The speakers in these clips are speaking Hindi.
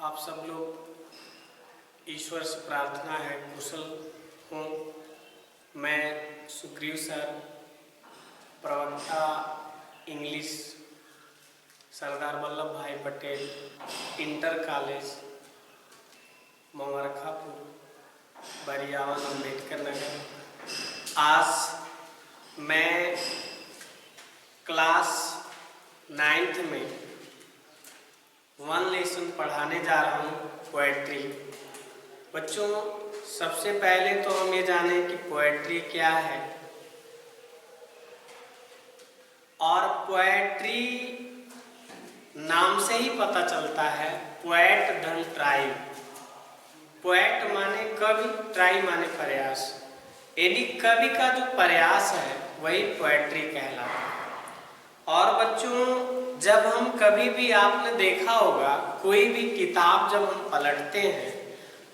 आप सब लोग ईश्वर से प्रार्थना है कुशल हूँ। मैं सुग्रीव सर, प्रवक्ता इंग्लिश, सरदार वल्लभ भाई पटेल इंटर कॉलेज, ममरखापुर, बरियावन, अम्बेडकर नगर। आज मैं क्लास 9th में 1 लेसन पढ़ाने जा रहा हूँ, पोएट्री। बच्चों, सबसे पहले तो हम ये जानें कि पोएट्री क्या है। और पोएट्री नाम से ही पता चलता है, पोएट धन ट्राई। पोएट माने कवि, ट्राई माने प्रयास, यानी कवि का जो प्रयास है वही पोएट्री कहलाता है। और बच्चों, जब हम कभी भी, आपने देखा होगा, कोई भी किताब जब हम पलटते हैं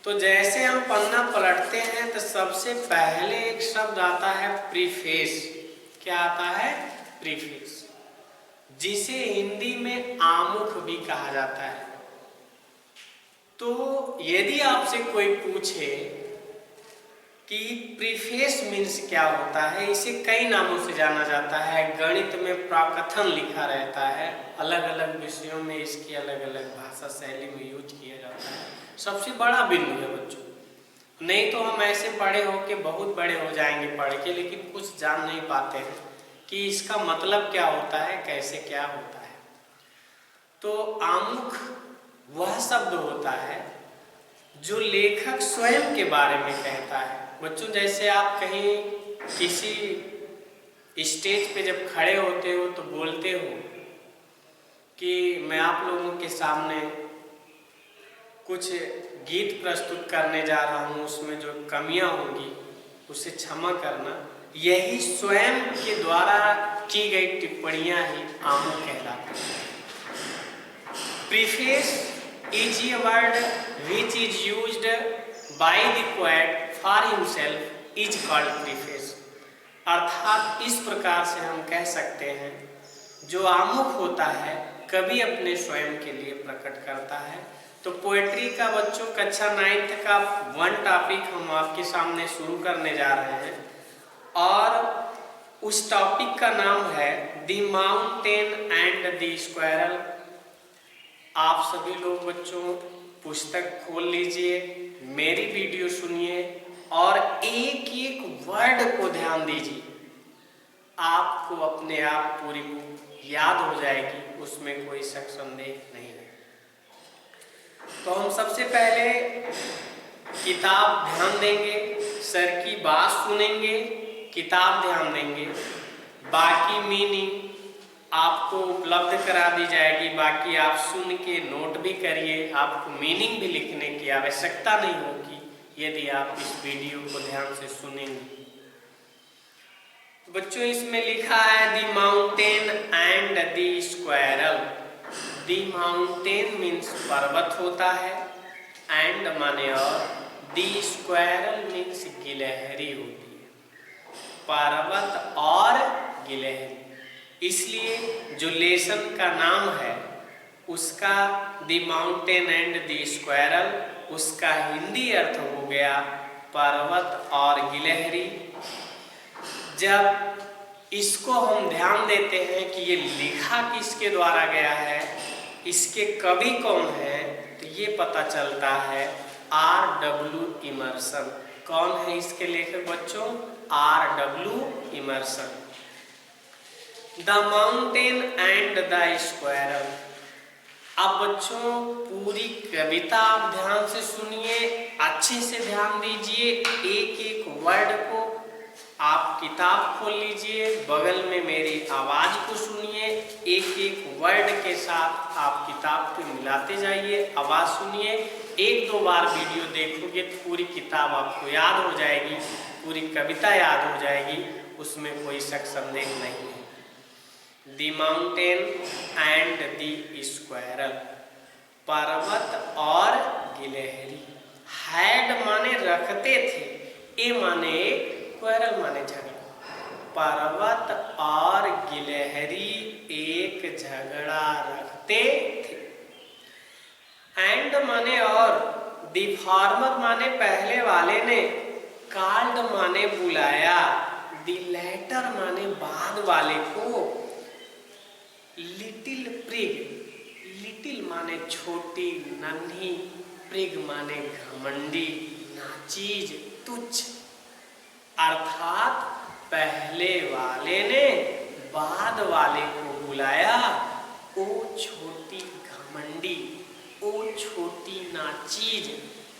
तो जैसे हम पन्ना पलटते हैं तो सबसे पहले एक शब्द आता है प्रीफेस। क्या आता है? प्रीफेस, जिसे हिंदी में आमुख भी कहा जाता है। तो यदि आपसे कोई पूछे कि प्रीफेस मीन्स क्या होता है, इसे कई नामों से जाना जाता है। गणित में प्रकथन लिखा रहता है, अलग अलग विषयों में इसकी अलग अलग भाषा शैली में यूज किया जाता है। सबसे बड़ा बिंदु है बच्चों। नहीं तो हम ऐसे बड़े हो के बहुत बड़े हो जाएंगे पढ़ के, लेकिन कुछ जान नहीं पाते हैं कि इसका मतलब क्या होता है, कैसे क्या होता है। तो आमुख वह शब्द होता है जो लेखक स्वयं के बारे में कहता है। बच्चों, जैसे आप कहीं किसी स्टेज पे जब खड़े होते हो तो बोलते हो कि मैं आप लोगों के सामने कुछ गीत प्रस्तुत करने जा रहा हूँ, उसमें जो कमियां होंगी उसे क्षमा करना। यही स्वयं के द्वारा की गई टिप्पणियां ही आमुख कहलाती हैं। Preface is a word which is used by the poet for himself is called preface। अर्थात इस प्रकार से हम कह सकते हैं, जो आमुख होता है कवि अपने स्वयं के लिए प्रकट करता है। तो पोएट्री का बच्चों कक्षा 9th का 1 टॉपिक हम आपके सामने शुरू करने जा रहे हैं, और उस टॉपिक का नाम है the mountain and the squirrel. आप सभी लोग बच्चों पुस्तक खोल लीजिए, मेरी वीडियो सुनिए और एक एक वर्ड को ध्यान दीजिए। आपको अपने आप पूरी याद हो जाएगी, उसमें कोई शक संदेह नहीं है। तो हम सबसे पहले किताब ध्यान देंगे, सर की बात सुनेंगे, किताब ध्यान देंगे, बाकी मीनिंग आपको उपलब्ध करा दी जाएगी। बाकी आप सुन के नोट भी करिए, आपको मीनिंग भी लिखने की आवश्यकता नहीं होगी यदि आप इस वीडियो को ध्यान से सुनेंगे। बच्चों, इसमें लिखा है the mountain and the squirrel. The mountain means पर्वत होता है, एंड माने और, द स्क्वायरल मीन्स गिलहरी होती है। पर्वत और गिलहरी, इसलिए जो लेसन का नाम है उसका the mountain and the squirrel, उसका हिंदी अर्थ हो गया पर्वत और गिलहरी। जब इसको हम ध्यान देते हैं कि ये लिखा किसके द्वारा गया है, इसके कवि कौन है, तो ये पता चलता है R.W. इमर्सन। कौन है इसके लेखक बच्चों? R.W. Emerson. The mountain and the squirrel. अब बच्चों पूरी कविता आप ध्यान से सुनिए, अच्छे से ध्यान दीजिए, एक एक वर्ड को। आप किताब खोल लीजिए, बगल में मेरी आवाज को सुनिए, एक एक वर्ड के साथ आप किताब को मिलाते जाइए, आवाज सुनिए। 1-2 बार वीडियो देखोगे तो पूरी किताब आपको याद हो जाएगी, पूरी कविता याद हो जाएगी, उसमें कोई शक संदेह नहीं है। The mountain and the squirrel, पर्वत और गिलहरी। हैड माने रखते थे, ए माने स्क्वायरल माने झगड़ा। पर्वत और गिलहरी एक झगड़ा रखते थे। एंड माने और, द फार्मर माने पहले वाले ने, कॉल्ड माने बुलाया, द लेटर माने बाद वाले को, लिटिल प्रिग, लिटिल माने छोटी नन्ही, प्रिग माने घमंडी, नाचीज तुच्छ। अर्थात पहले वाले ने बाद वाले को बुलाया, ओ छोटी घमंडी, ओ छोटी नाचीज,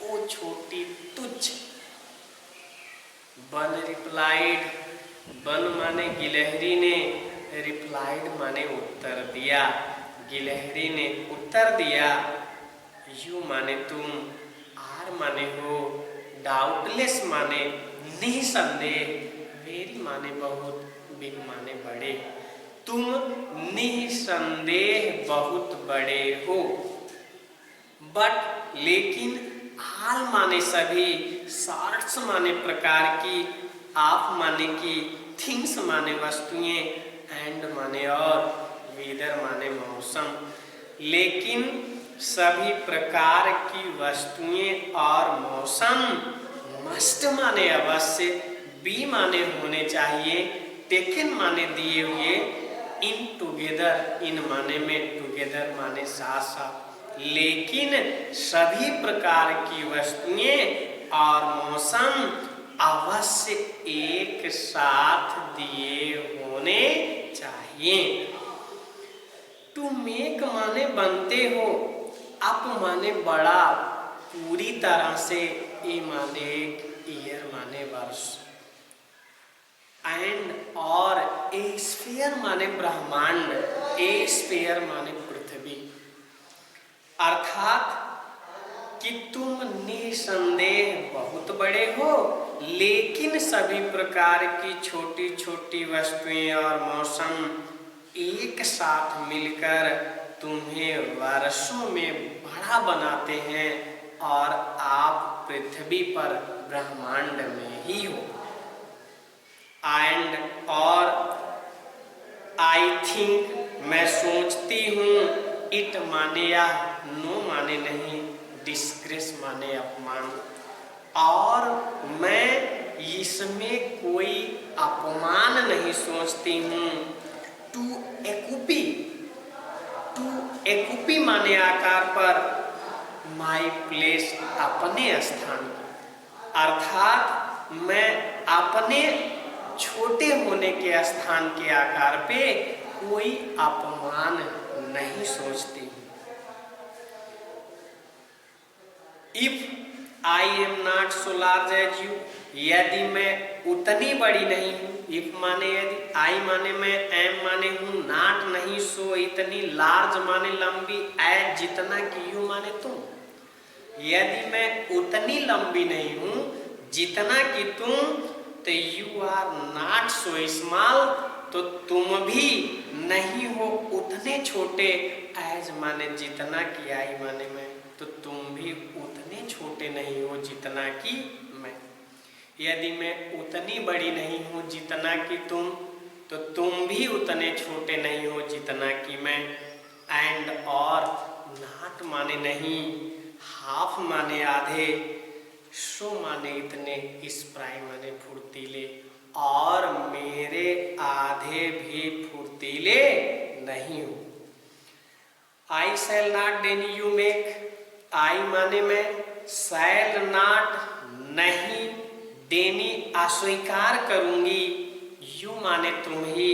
ओ छोटी तुच्छ। वन रिप्लाइड, वन माने गिलहरी ने, रिप्लाइड माने उत्तर दिया, गिलहरी ने उत्तर दिया। यू माने तुम, आर माने हो, डाउटलेस माने निसंदेह, वेरी माने बहुत, बिग माने बड़े, तुम निसंदेह बहुत बड़े हो। बट लेकिन, आल माने सभी, सॉर्ट्स माने प्रकार की, ऑफ माने की, थिंग्स माने वस्तुएं, एंड माने और, वेदर माने मौसम। लेकिन सभी प्रकार की वस्तुएं और मौसम, मस्ट माने अवश्य, बी माने होने चाहिए, टेकन माने दिए हुए, इन टुगेदर, इन माने में, टुगेदर माने साथ साथ। लेकिन सभी प्रकार की वस्तुएं और मौसम अवश्य एक साथ दिए होने चाहिए। टू मेक माने बनते हो, अप माने बड़ा, पूरी तरह से, ए माने एक, ईयर माने वर्ष, एंड और, ए स्फीयर माने ब्रह्मांड, ए स्फीयर माने पृथ्वी। अर्थात कि तुम निसंदेह बहुत बड़े हो, लेकिन सभी प्रकार की छोटी छोटी वस्तुएं और मौसम एक साथ मिलकर तुम्हें वर्षों में बड़ा बनाते हैं, और आप पृथ्वी पर ब्रह्मांड में ही हो। एंड और, आई थिंक मैं सोचती हूँ, इट माने या, नो माने नहीं, डिस्ग्रेस माने अपमान, और मैं इसमें कोई अपमान नहीं सोचती हूँ। टू एक्यूपी, टू एक्यूपी माने आकार पर, माई प्लेस अपने स्थान, अर्थात मैं अपने छोटे होने के स्थान के आकार पे कोई अपमान नहीं सोचती हूँ। If I am not so large as you, यदि मैं उतनी बड़ी नहीं हूँ, इफ माने यदि, आई माने मैं, एम माने हूँ, नॉट नहीं, सो इतनी, लार्ज माने लंबी, एज जितना कि, यू माने तुम। यदि मैं उतनी लंबी नहीं हूँ जितना कि तुम, तो you are not so small, तो तुम भी नहीं हो उतने छोटे, एज माने जितना कि, आई माने मैं, तो तुम भी उतने छोटे नहीं हो जितना कि मैं। यदि मैं उतनी बड़ी नहीं हूँ जितना कि तुम, तो तुम भी उतने छोटे नहीं हो जितना कि मैं। एंड और, नॉट माने नहीं, हाफ माने आधे, सो माने इतने, स्प्राई माने फुर्तीले, और मेरे आधे भी फुर्तीले नहीं हो। आई शैल नॉट देनी यू मेक, आई माने मैं, शैल नॉट नहीं, देनी अस्वीकार करूंगी, यू माने तुम ही,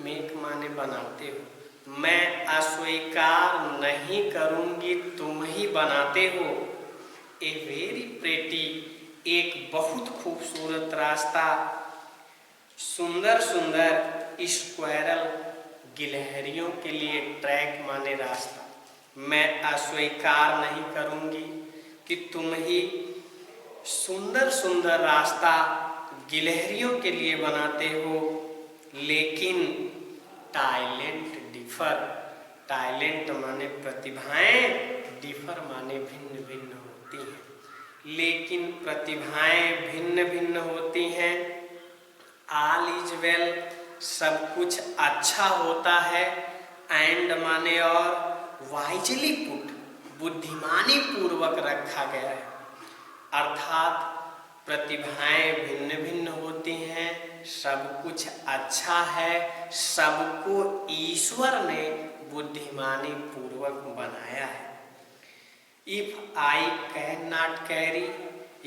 मेक माने बनाते हो, मैं अस्वीकार नहीं करूंगी, तुम ही बनाते हो। ए वेरी प्रेटी, एक बहुत खूबसूरत रास्ता, सुंदर सुंदर, स्क्वायरल, गिलहरियों के लिए, ट्रैक माने रास्ता, मैं अस्वीकार नहीं करूंगी कि तुम ही सुंदर सुंदर रास्ता गिलहरियों के लिए बनाते हो। लेकिन टैलेंट डिफर, टैलेंट माने प्रतिभाएं, डिफर माने भिन्न भिन्न होती हैं, लेकिन प्रतिभाएं भिन्न भिन्न होती हैं। ऑल इज वेल, सब कुछ अच्छा होता है, एंड माने और, वाइजली पुट, बुद्धिमानी पूर्वक रखा गया है। अर्थात प्रतिभाएं भिन्न भिन्न होती हैं, सब कुछ अच्छा है, सबको ईश्वर ने बुद्धिमानी पूर्वक बनाया है। If I can not carry,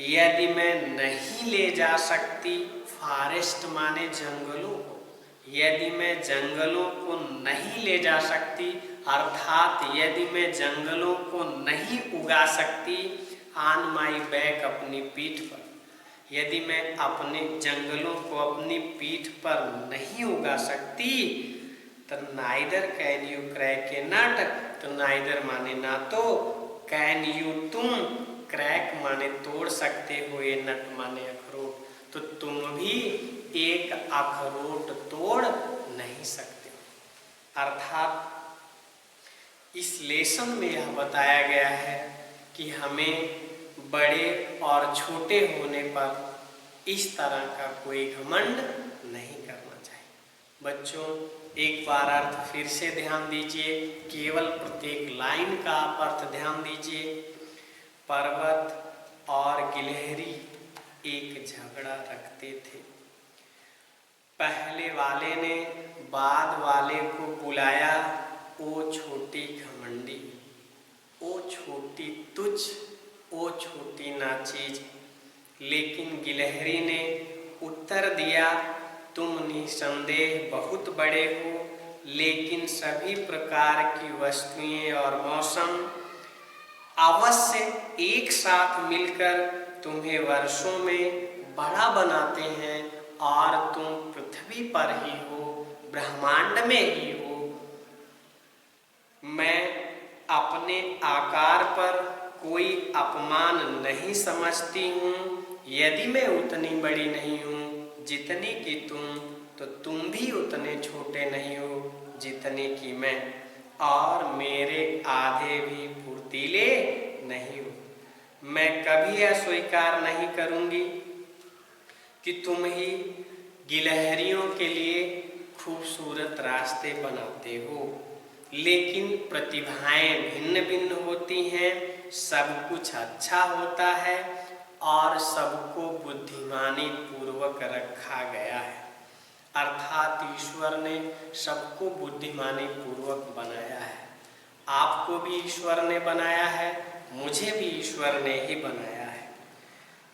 यदि मैं नहीं ले जा सकती, फॉरेस्ट माने जंगलों को, यदि मैं जंगलों को नहीं ले जा सकती, अर्थात यदि मैं जंगलों को नहीं उगा सकती, ऑन माई बैक अपनी पीठ पर, यदि मैं अपने जंगलों को अपनी पीठ पर नहीं उगा सकती, तो नाइदर कैन यू क्रैक ए नट, तो नाइदर माने ना तो, कैन यू तुम, क्रैक माने तोड़ सकते हो, ये नट माने अखरोट, तो तुम भी एक अखरोट तोड़ नहीं सकते। अर्थात इस लेसन में यह बताया गया है कि हमें बड़े और छोटे होने पर इस तरह का कोई घमंड नहीं करना चाहिए। बच्चों, एक बार अर्थ फिर से ध्यान दीजिए, केवल प्रत्येक लाइन का आप अर्थ ध्यान दीजिए। पर्वत और गिलहरी एक झगड़ा रखते थे। पहले वाले ने बाद वाले को बुलाया, ओ छोटी घमंडी, ओ छोटी तुच्छ, ओ छोटी नाचीज। लेकिन गिलहरी ने उत्तर दिया, तुम निसंदेह बहुत बड़े हो, लेकिन सभी प्रकार की वस्तुएं और मौसम अवश्य एक साथ मिलकर तुम्हें वर्षों में बड़ा बनाते हैं, और तुम पृथ्वी पर ही हो, ब्रह्मांड में ही हो। मैं अपने आकार पर कोई अपमान नहीं समझती हूँ। यदि मैं उतनी बड़ी नहीं हूँ जितनी कि तुम, तो तुम भी उतने छोटे नहीं हो जितने कि मैं, और मेरे आधे भी फुर्तीले नहीं हो। मैं कभी अस्वीकार नहीं करूँगी कि तुम ही गिलहरियों के लिए खूबसूरत रास्ते बनाते हो, लेकिन प्रतिभाएं भिन्न भिन्न होती हैं, सब कुछ अच्छा होता है और सबको बुद्धिमानी पूर्वक रखा गया है। अर्थात ईश्वर ने सबको बुद्धिमानी पूर्वक बनाया है। आपको भी ईश्वर ने बनाया है, मुझे भी ईश्वर ने ही बनाया है।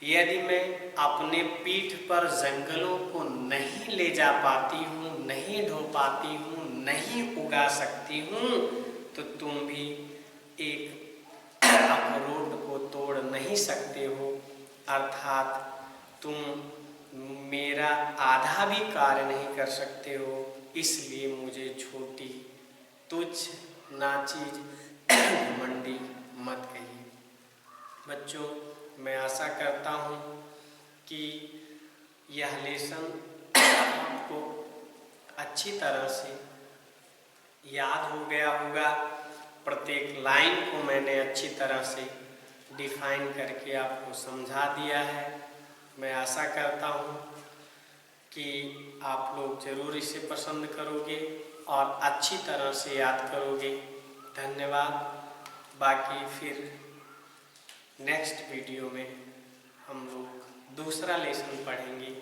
यदि मैं अपने पीठ पर जंगलों को नहीं ले जा पाती हूँ, नहीं ढो पाती हूँ, नहीं उगा सकती हूँ, तो तुम भी एक अखरोट को तोड़ नहीं सकते हो। अर्थात तुम मेरा आधा भी कार्य नहीं कर सकते हो, इसलिए मुझे छोटी, तुच्छ, नाचीज, घमंडी मत कहिए। बच्चों, मैं आशा करता हूँ कि यह लेसन आपको अच्छी तरह से याद हो गया होगा। प्रत्येक लाइन को मैंने अच्छी तरह से डिफाइन करके आपको समझा दिया है। मैं आशा करता हूँ कि आप लोग ज़रूर इसे पसंद करोगे और अच्छी तरह से याद करोगे। धन्यवाद। बाकी फिर नेक्स्ट वीडियो में हम लोग दूसरा लेसन पढ़ेंगे।